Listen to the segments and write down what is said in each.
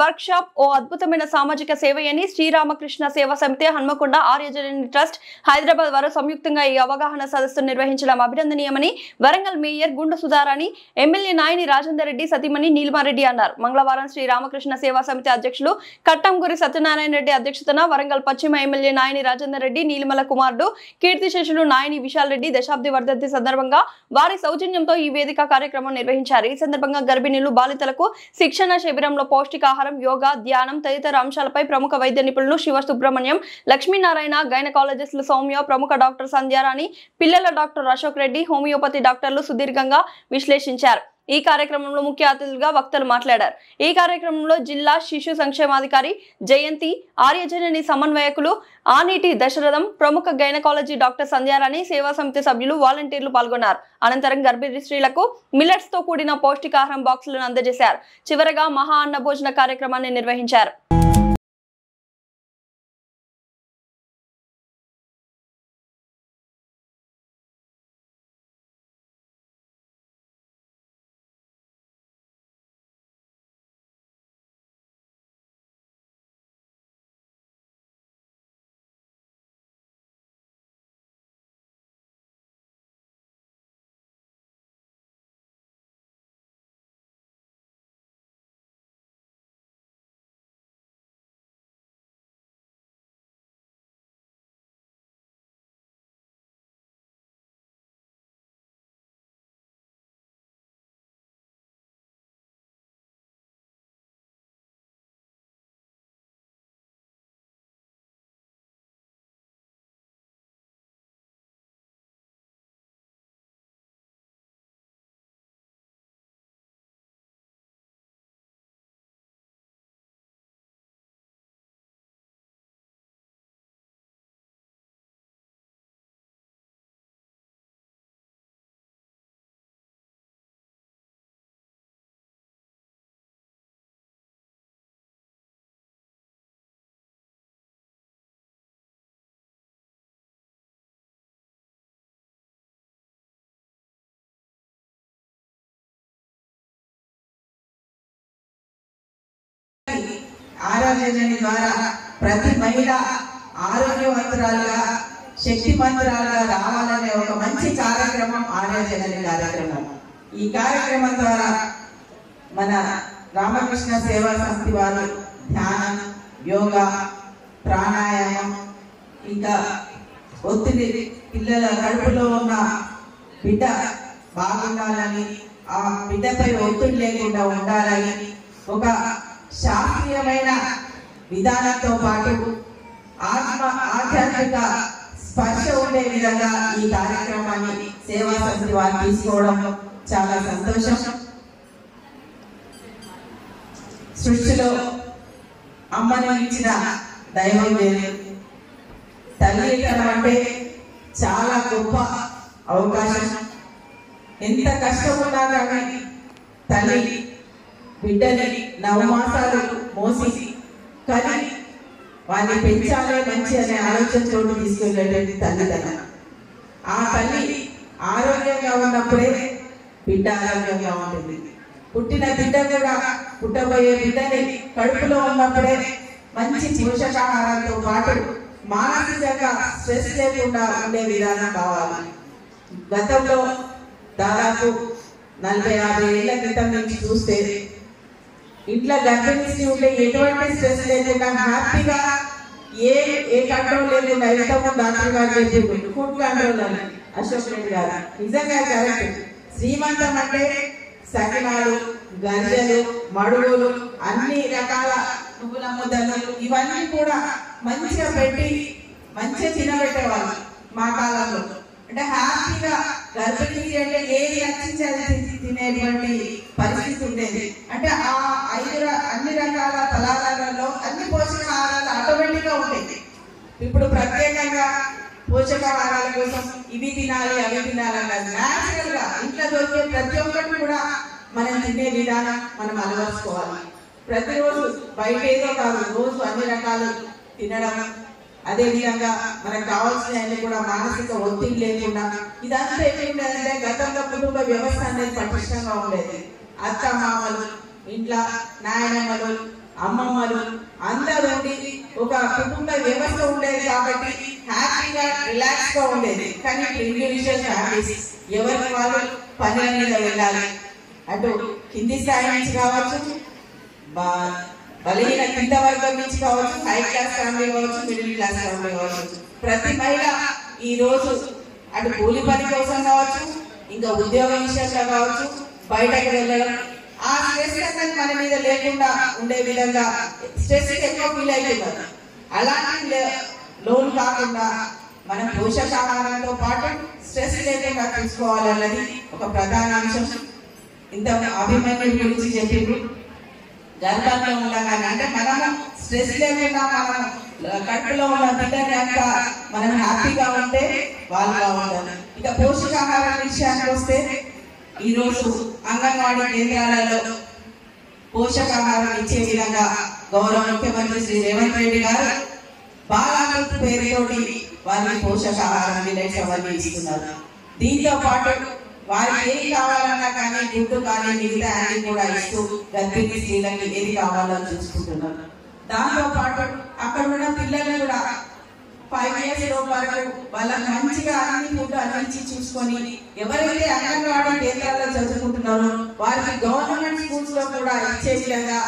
Workshop ఓ అద్భుతమైన సామాజిక సేవయని శ్రీరామకృష్ణ సేవా సమితి హన్మకొండ ఆర్యజనని ట్రస్ట్ హైదరాబాద్ వారు సంయుక్తంగా ఈ అవగాహన సదస్సును నిర్వహించడం అభినందనీయమని వరంగల్ మేయర్ గుండు సుధారాణి ఎమ్మెల్యే నాయని రాజేందర్ రెడ్డి సతీమణి నీలిమారెడ్డి అన్నారు. మంగళవారం శ్రీరామకృష్ణ సేవా సమితి అధ్యక్షులు కట్టంగురి సత్యనారాయణ రెడ్డి అధ్యక్షతన వరంగల్ పశ్చిమ ఎమ్మెల్యే నాయని రాజేందర్ రెడ్డి నీలిమల కుమారుడు కీర్తిశేషులు నాయని విశాల్ రెడ్డి దశాబ్ది వర్ధంతి సందర్భంగా వారి సౌజన్యంతో ఈ వేదిక కార్యక్రమం నిర్వహించారు. ఈ సందర్భంగా గర్భిణీలు బాలింతలకు శిక్షణ శిబిరంలో పౌష్టికాహారం, యోగా, ధ్యానం తదితర అంశాలపై ప్రముఖ వైద్య నిపుణులు శివ సుబ్రహ్మణ్యం, లక్ష్మీనారాయణ, గైనకాలజిస్టులు సౌమ్య, ప్రముఖ డాక్టర్ సంధ్యారాణి, పిల్లల డాక్టర్ అశోక్ రెడ్డి, హోమియోపతి డాక్టర్లు సుదీర్ఘంగా విశ్లేషించారు. ఈ కార్యక్రమంలో ముఖ్య అతిథులుగా వక్తలు మాట్లాడారు. ఈ కార్యక్రమంలో జిల్లా శిశు సంక్షేమాధికారి జయంతి, ఆర్యజనని సమన్వయకులు ఆనీటి దశరథం, ప్రముఖ గైనకాలజీ డాక్టర్ సంధ్యారాణి, సేవా సమితి సభ్యులు, వాలంటీర్లు పాల్గొన్నారు. అనంతరం గర్భిణీ స్త్రీలకు మిల్లెట్స్ తో కూడిన పౌష్టికాహారం బాక్సులను అందజేశారు. చివరగా మహా అన్న భోజన కార్యక్రమాన్ని నిర్వహించారు. ఆరోగ్యజని ద్వారా ప్రతి మహిళ ఆరోగ్యవంతురాలుగా శక్తిమంతురాలుగా రావాలనే ఒక మంచి కార్యక్రమం ఆరోగ్యజని కార్యక్రమం. ఈ కార్యక్రమం ద్వారా మన రామకృష్ణ సేవా సమితి వారు ధ్యానం, యోగా, ప్రాణాయామం, ఇంకా ఒత్తిడి, పిల్లల కడుపులో ఉన్న బిడ్డ బాగుండాలని, ఆ బిడ్డపై ఒత్తిడి లేకుండా ఉండాలని ఒక శాస్త్రీయమైన విధానంతో పాటు ఆధ్యాత్మిక స్పర్శ ఉండే విధంగా ఈ కార్యక్రమాన్ని సేవా సమితి వారు తీసుకోవడం చాలా సంతోషం. సృష్టిలో అమ్మని ఇచ్చిన దైవం లేదు. తల్లి ఎక్కడం అంటే చాలా గొప్ప అవకాశం. ఎంత కష్టం ఉన్నా కానీ తల్లి బిడ్డని 9 మాసాలు మోసి కానీ వారిని పెంచాలే మంచి అనే ఆలోచనతో తీసుకెళ్ళేటువంటి తల్లిదండ్రులు. ఆ తల్లి ఆరోగ్యంగా ఉన్నప్పుడే బిడ్డ ఆరోగ్యంగా ఉంటుంది. పుట్టిన బిడ్డ కూడా పుట్టబోయే బిడ్డని కడుపులో ఉన్నప్పుడే మంచి పోషకాహారంతో పాటు మానసికంగా స్ట్రెస్ లేకుండా ఉండే విధానం కావాలి. గతంలో దాదాపు 40-50 ఏళ్ల క్రితం నుంచి చూస్తే ఇంట్లో గర్భిణీ ఉంటే ఎటువంటి స్ట్రెస్ లేకుండా హ్యాపీగా ఏ కంట్రోల్ లేకుండా ఇంతకుముందు డాక్టర్ గారు చెప్పారు ఫుడ్ కంట్రోల్ అని అశోక్ రెడ్డి గారు. నిజంగా కరెక్ట్. శ్రీమంతం అంటే సకినాలు, గంజలు, మడుగులు, అన్ని రకాల నువ్వుల ముద్దలు ఇవన్నీ కూడా మంచిగా పెట్టి మంచిగా తినబెట్టేవాళ్ళు మా కాలంలో. అంటే హ్యాపీగా గర్భిణీ అంటే ఏది నచ్చించేది తినేటువంటి పరిస్థితి ఉండేది. అంటే ఆ అన్ని రకాల ఫలాలలో అన్ని పోషకాహారాలు ఆటోమేటిక్గా ఉండేది. ఇప్పుడు ప్రత్యేకంగా పోషకాహారాల కోసం ఇవి తినాలి అవి తినాలన్నది న్యాచురల్ గా ఇంట్లో దొరికే ప్రతి ఒక్కటి కూడా మనం తినే విధానం మనం అలవర్చుకోవాలి. ప్రతిరోజు బయట ఏదో కాదు, రోజు అన్ని రకాలు తినడం, అదే విధంగా మనకు కావాల్సిన కూడా మానసిక ఒత్తిడి లేకుండా ఇదంతా ఏంటంటే గతంలో కుటుంబ వ్యవస్థ అనేది పటిష్టంగా ఉండేది. అత్త మామలు, ఇంట్లో నాయనమ్మలు, అమ్మమ్మలు అందరూ ఉండి ఒక కుటుంబ వ్యవస్థ ఉండేది కాబట్టి హ్యాపీగా రిలాక్స్ గా ఉండేది. కానీ ఇండివిజువల్ ఫ్యామిలీస్ ఎవరికి వాళ్ళు పనుల మీద వెళ్ళాలి. అటు కింది స్థాయి నుంచి కావచ్చు, బలహీన కింద వర్గం నుంచి కావచ్చు, హై క్లాస్ ఫ్యామిలీ కావచ్చు, మిడిల్ క్లాస్ ఫ్యామిలీ కావచ్చు, ప్రతి మహిళ ఈ రోజు అటు కూలి పని కోసం కావచ్చు, ఇంకా ఉద్యోగ విషయంలో కావచ్చు, బయటకు వెళ్ళడం ఆ స్ట్రెస్ అనేది మన మీద లేకుండా ఉండే విధంగా స్ట్రెస్ ఎక్కువ ఫీల్ అవుతున్నారు. అలాంటి లోన్ కాకుండా మనం పోషకాహారంతో పాటు స్ట్రెస్ లేకుండా చూసుకోవాలన్నది ఒక ప్రధాన అంశం. ఇంత అభిమన్యుడి గురించి చెప్పిండ్రు. గర్భంలో ఉండగానే అంటే మనము స్ట్రెస్ లేకుండా మనం కడుపులో ఉన్న బిడ్డని అంత మనం హ్యాపీగా ఉంటే వాళ్ళు బాగుంటారు. ఇక పోషకాహార విషయానికి వస్తే ఈరోజు అంగన్వాడీ కేంద్రాలలో పోషకాహారం ఇచ్చే విధంగా గౌరవ ముఖ్యమంత్రి శ్రీ రేవంత్ రెడ్డి గారు బాలామృత్ పేరుతోటి వారికి పోషకాహారం మిల్లెట్స్ అవన్నీ ఇస్తున్నారు. దీంతో పాటు వారికి ఏది కావాలన్నా కానీ గుడ్డు కానీ మిగతా అన్ని కూడా ఇస్తూ గర్భిణీ స్త్రీలకి ఏది కావాలని చూసుకుంటున్నారు. దాంతో పాటు అక్కడ ఉన్న పిల్లలు కూడా 5 years వరకు వాళ్ళకి మంచిగా అన్ని ఫుడ్ అందించి చూసుకొని ఎవరైతే అంగన్వాడీ కేంద్రాల్లో చదువుకుంటున్నారో వారికి గవర్నమెంట్ స్కూల్స్ లో కూడా ఇచ్చే విధంగా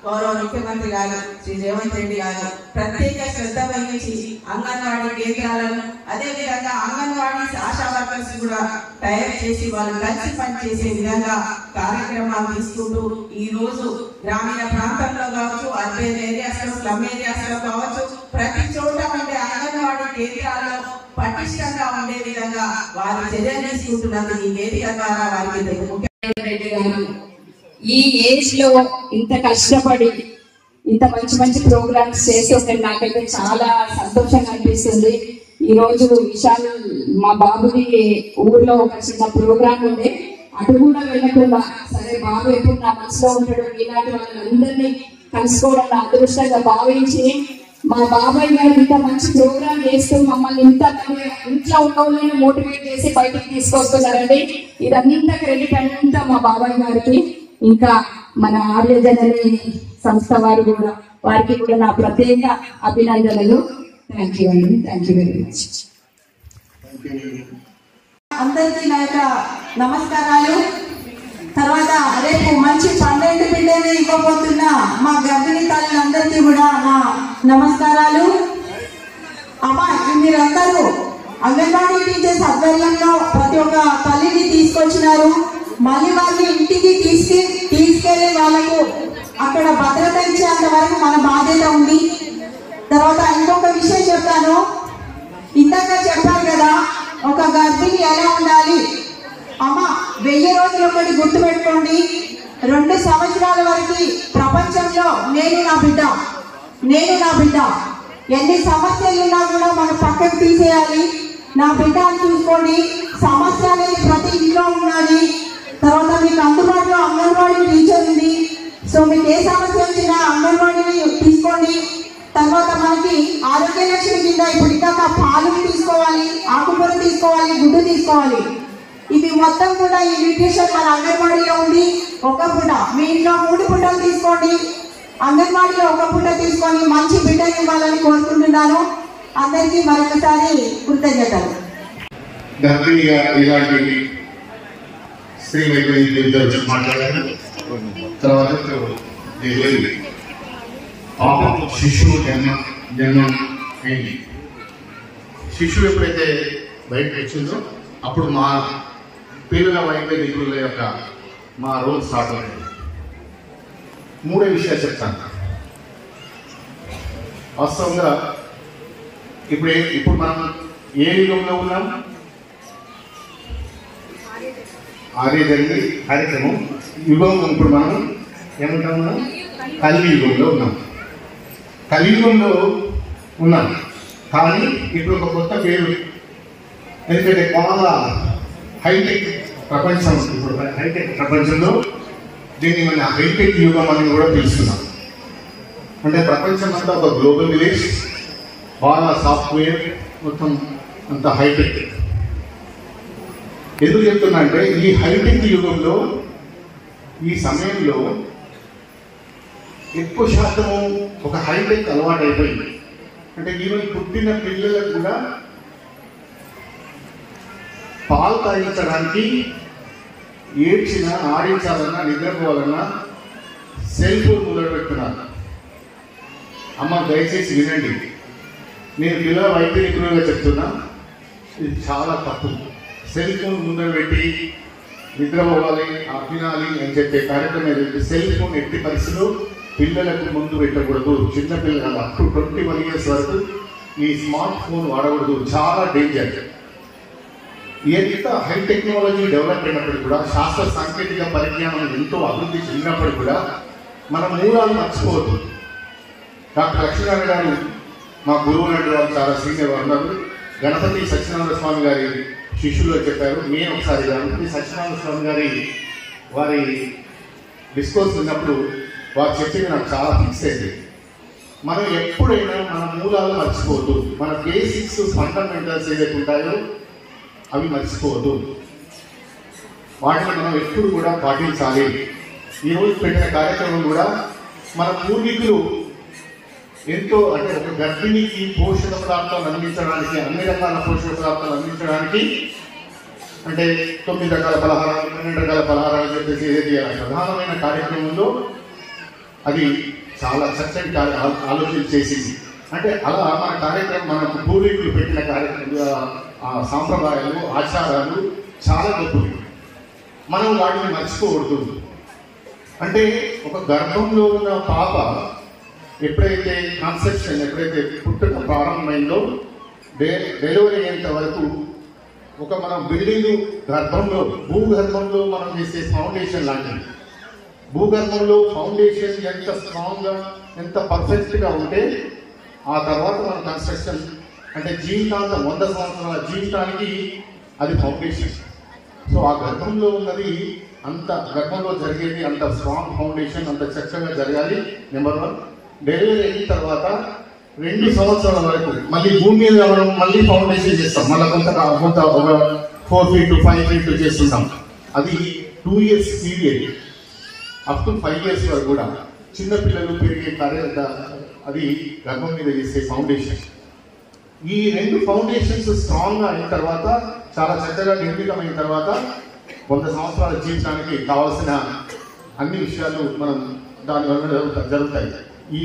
గౌరవ ముఖ్యమంత్రి గారు శ్రీ రేవంత్ రెడ్డి గారు ప్రత్యేక శ్రద్ధ వహించి అంగన్వాడీ కేంద్రాలను అదే విధంగా అంగన్వాడీ ఆశా వర్కర్స్ కూడా తయారు చేసి వాళ్ళు కలిసి పనిచేసే విధంగా కార్యక్రమాలు తీసుకుంటూ ఈ రోజు గ్రామీణ ప్రాంతంలో కావచ్చు, అర్బన్ ఏరియాస్ లో, స్లమ్ ఏరియాస్ లో కావచ్చు, ప్రతి చోట ఉండే అంగన్వాడీ కేంద్రాల్లో పటిష్టంగా ఉండే విధంగా వారు చర్యలు తీసుకుంటున్నందుకు ఈ వేదిక ద్వారా వారికి ముఖ్యమంత్రి గారు ఈ ఏజ్ లో ఇంత కష్టపడి ఇంత మంచి మంచి ప్రోగ్రామ్స్ చేస్తుంటే నాకైతే చాలా సంతోషంగా అనిపిస్తుంది. ఈ రోజు విశాల్ మా బాబుది ఊర్లో ఒక చిన్న ప్రోగ్రామ్ ఉండే, అటు కూడా వెళ్ళకుండా సరే బాబు ఎప్పుడు నా మనసులో ఉంటాడు, ఇలాంటి వాళ్ళందరినీ కలుసుకోవడం నా అదృష్టంగా భావించి మా బాబాయ్ గారు ఇంత మంచి ప్రోగ్రామ్ చేస్తూ మమ్మల్ని ఇంత ఇంట్లో ఉన్న వాళ్ళని మోటివేట్ చేసి బయటకు తీసుకొస్తున్నారండి. ఇదంతా క్రెడిట్ అంతా మా బాబాయ్ గారికి, ఇంకా మన ఆర్యజనని సంస్థ వారికి కూడా నా ప్రత్యేక అభినందనలు. థ్యాంక్ యూ అండి. Thank you very much. అందరికీ నా యొక్క నమస్కారాలు. తర్వాత రేపు మంచి 12 బిడ్డని ఇవ్వబోతున్న మా గర్భిణీ తల్లులందరికీ కూడా నా నమస్కారాలు. అమ్మా, మీరందరూ అంగన్వాడీ టీచర్స్ ఆధ్వర్యంలో ప్రతి ఒక్క తల్లిని తీసుకొచ్చినారు. మళ్ళీ వాళ్ళని ఇంటికి తీసుకెళ్లి వాళ్ళకు అక్కడ భద్రత ఇచ్చేంత వరకు మన బాధ్యత ఉంది. తర్వాత ఇంకొక విషయం చెప్తాను. ఇందాక చెప్పారు కదా ఒక గర్భిణి ఎలా ఉండాలి. అమ్మ, 1000 రోజులు ఒకటి గుర్తు పెట్టుకోండి. 2 సంవత్సరాల వరకు ప్రపంచంలో నేను నా బిడ్డ ఎన్ని సమస్యలు ఉన్నా కూడా మనం పక్కకు తీసేయాలి. నా బిడ్డ అని చూసుకోండి. సమస్య అనేది ప్రతి ఇంట్లో ఉన్నది. తర్వాత మీకు అందుబాటులో అంగన్వాడీ టీచర్ ఉంది. సో మీకు ఏ సమస్య వచ్చినా అంగన్వాడీని తీసుకోండి. తర్వాత మనకి ఆరోగ్య లక్ష్మి కింద ఇప్పుడు ఇంకా పాలు తీసుకోవాలి, ఆకుకూర తీసుకోవాలి, గుడ్డు తీసుకోవాలి. ఇవి మొత్తం కూడా ఈ న్యూట్రిషన్ మన అంగన్వాడీలో ఉంది. ఒక పూట మీ ఇంట్లో 3 పూటలు తీసుకోండి. అంగన్వాడీలో ఒక పూట తీసుకొని మంచి బిడ్డని ఇవ్వాలని కోరుకుంటున్నాను. అందరికీ మరొకసారి కృతజ్ఞతలు. స్త్రీ వైద్యులు మాట్లాడారు. తర్వాత శిశువు జన్మం అయింది. శిశువు ఎప్పుడైతే బయటకు వచ్చిందో అప్పుడు మా పిల్లల వైద్య నిపుణుల యొక్క మా రోల్ స్టార్ట్ అవుతుంది. 3 విషయాలు చెప్తాను. వాస్తవంగా ఇప్పుడు మనం ఏ యుగంలో ఉన్నాం? ఆర్యజని కార్యక్రమం యుగం. ఇప్పుడు మనం ఏమంటాం? కలియుగంలో ఉన్నాం. కలియుగంలో ఉన్నాం. కానీ ఇప్పుడు ఒక కొత్త పేరు, ఎందుకంటే బాగా హైటెక్ ప్రపంచం. ఇప్పుడు హైటెక్ ప్రపంచంలో దీన్ని మన హైటెక్ యుగం అని కూడా పిలుస్తున్నాం. అంటే ప్రపంచం అంతా ఒక గ్లోబల్ విలేజ్, బాగా సాఫ్ట్వేర్ మొత్తం అంత హైటెక్. ఎందుకు చెప్తున్నా అంటే ఈ హైటెక్ యుగంలో ఈ సమయంలో ఎక్కువ శాతము ఒక హైటెక్ అలవాటు అయిపోయింది. అంటే ఈవెన్ పుట్టిన పిల్లలకు కూడా పాలు తాగించడానికి ఏడ్చినా, ఆడించాలన్నా, నిద్రపోవాలన్నా సెల్ ఫోన్ ముందర పెడుతున్నారు. అమ్మ దయచేసి వినండి, నేను పిల్లల వైద్య నిపుణులుగా చెప్తున్నా, ఇది చాలా తప్పు. సెల్ ఫోన్ ముందర పెట్టి నిద్రపోవాలి, తినాలి అని చెప్పే కార్యక్రమం ఏదైతే సెల్ ఫోన్ ఎట్టి పరిస్థితుల్లో పిల్లలకు ముందు పెట్టకూడదు. చిన్నపిల్లలు అప్ టు 21 years వరకు ఈ స్మార్ట్ ఫోన్ వాడకూడదు, చాలా డేంజర్. ఎంత హై టెక్నాలజీ డెవలప్ అయినప్పుడు కూడా, శాస్త్ర సాంకేతిక పరిజ్ఞానం ఎంతో అభివృద్ధి చెందినప్పుడు కూడా మన మూలాలు మర్చిపోవద్దు. డాక్టర్ లక్ష్మీనారాయణ గారు మా గురువు లాంటి వాళ్ళు, చాలా సీనియర్ ఉన్నారు. గణపతి సత్యనారాయణ స్వామి గారి శిష్యులు చెప్పారు. నేను ఒకసారి గణపతి సత్యనారాయణ స్వామి గారి వారి డిస్కోర్స్ ఉన్నప్పుడు వారు చెప్పింది నాకు చాలా ఫిక్స్ అయింది. మనం ఎప్పుడైనా మన మూలాలు మర్చిపోవద్దు. మన బేసిక్స్, ఫండమెంటల్స్ ఏదైతే ఉంటాయో అవి మర్చిపోవద్దు. వాటిని మనం ఎప్పుడు కూడా పాటించాలి. ఈరోజు పెట్టిన కార్యక్రమం కూడా మన పూర్వీకులు ఎంతో, అంటే ఒక గర్భిణికి పోషక పదార్థాలు అందించడానికి, అన్ని రకాల పోషక పదార్థాలు అందించడానికి, అంటే 9 రకాల పలహారాలు, 12 రకాల పలహారాలు చెప్పేసి ఏదైతే ప్రధానమైన కార్యక్రమంలో అది చాలా చక్కటి ఆలోచన చేసింది. అంటే అలా మన కార్యక్రమం, మనకు పూర్వీకులు పెట్టిన సాంప్రదాయాలు, ఆచారాలు చాలా గొప్పవి. మనం వాటిని మర్చిపోకూడదు. అంటే ఒక గర్భంలో ఉన్న పాప ఎప్పుడైతే కాన్సెప్షన్, ఎప్పుడైతే పుట్టుక ప్రారంభమైందో డెలివరీ అయ్యేంత వరకు ఒక మనం బిల్డింగ్ గర్భంలో, భూగర్భంలో మనం చేసే ఫౌండేషన్ లాంటిది. భూగర్భంలో ఫౌండేషన్ ఎంత స్ట్రాంగ్గా, ఎంత పర్ఫెక్ట్గా ఉంటే ఆ తర్వాత మన కన్స్ట్రక్షన్, అంటే జీవితాంతం 100 సంవత్సరాల జీవితానికి అది ఫౌండేషన్. సో ఆ గర్భంలో ఉన్నది, అంత గర్భంలో జరిగేది అంత స్ట్రాంగ్ ఫౌండేషన్, అంత చక్కగా జరగాలి. నెంబర్ 1. డెలివరీ అయిన తర్వాత 2 సంవత్సరాల వరకు మళ్ళీ భూమి మీద మనం మళ్ళీ ఫౌండేషన్ చేస్తాం. మళ్ళీ కొంత 4 feet to 5 feet చేస్తుంటాం. అది 2 years period, up to 5 years వరకు కూడా చిన్నపిల్లలు పెరిగే అది గర్భం మీద చేసే ఫౌండేషన్. ఈ 2 ఫౌండేషన్స్ స్ట్రాంగ్గా అయిన తర్వాత, చాలా చక్కగా నిర్మితమైన తర్వాత 100 సంవత్సరాల జీవితానికి కావాల్సిన అన్ని విషయాలు మనం దానివల్ల జరుగుతాయి. ఈ